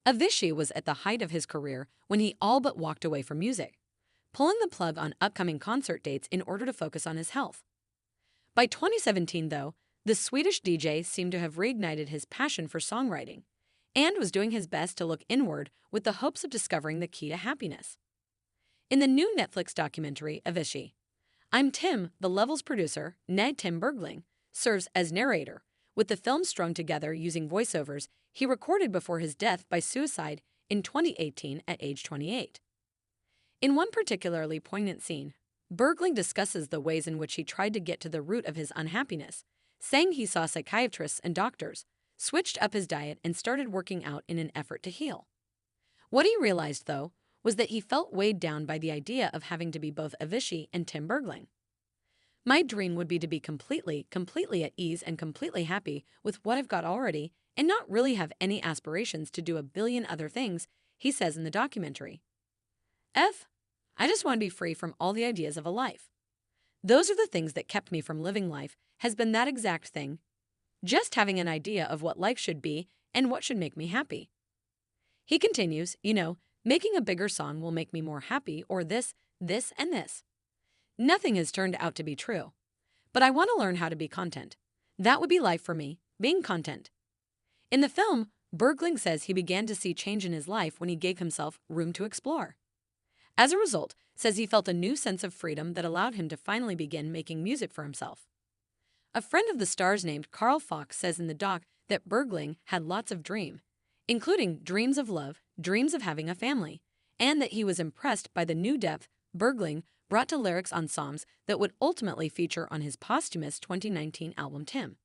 Avicii was at the height of his career when he all but walked away from music, pulling the plug on upcoming concert dates in order to focus on his health. By 2017, though, the Swedish DJ seemed to have reignited his passion for songwriting and was doing his best to look inward with the hopes of discovering the key to happiness. In the new Netflix documentary, Avicii, I'm Tim, the Levels producer, Ned Tim Bergling, serves as narrator, with the film strung together using voiceovers he recorded before his death by suicide in 2018 at age 28. In one particularly poignant scene, Bergling discusses the ways in which he tried to get to the root of his unhappiness, saying he saw psychiatrists and doctors, switched up his diet, and started working out in an effort to heal. What he realized, though, was that he felt weighed down by the idea of having to be both Avicii and Tim Bergling. My dream would be to be completely at ease and completely happy with what I've got already and not really have any aspirations to do a billion other things, he says in the documentary. I just want to be free from all the ideas of a life. Those are the things that kept me from living life, has been that exact thing. Just having an idea of what life should be and what should make me happy. He continues, making a bigger song will make me more happy, or this, and this. Nothing has turned out to be true. But I want to learn how to be content. That would be life for me, being content. In the film, Bergling says he began to see change in his life when he gave himself room to explore. As a result, says he felt a new sense of freedom that allowed him to finally begin making music for himself. A friend of the stars named Carl Fox says in the doc that Bergling had lots of dreams, including dreams of love, dreams of having a family, and that he was impressed by the new depth Bergling brought to lyrics on songs that would ultimately feature on his posthumous 2019 album Tim.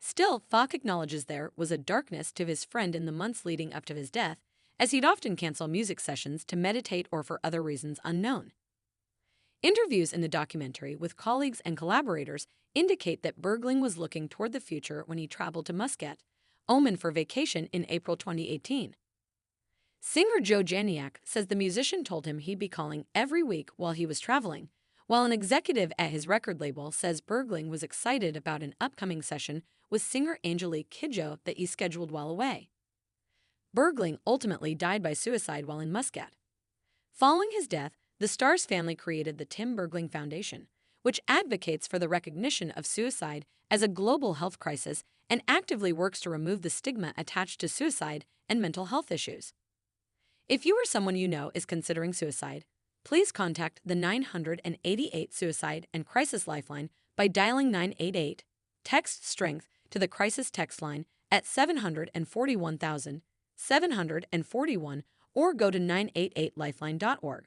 Still, Fox acknowledges there was a darkness to his friend in the months leading up to his death, as he'd often cancel music sessions to meditate or for other reasons unknown. Interviews in the documentary with colleagues and collaborators indicate that Bergling was looking toward the future when he traveled to Muscat, Oman for vacation in April 2018. Singer Joe Janiak says the musician told him he'd be calling every week while he was traveling, while an executive at his record label says Bergling was excited about an upcoming session with singer Angelique Kidjo that he scheduled while away. Bergling ultimately died by suicide while in Muscat. Following his death, the star's family created the Tim Bergling Foundation, which advocates for the recognition of suicide as a global health crisis and actively works to remove the stigma attached to suicide and mental health issues. If you or someone you know is considering suicide, please contact the 988 Suicide and Crisis Lifeline by dialing 988. Text STRENGTH to the crisis text line at 741,741 or go to 988lifeline.org.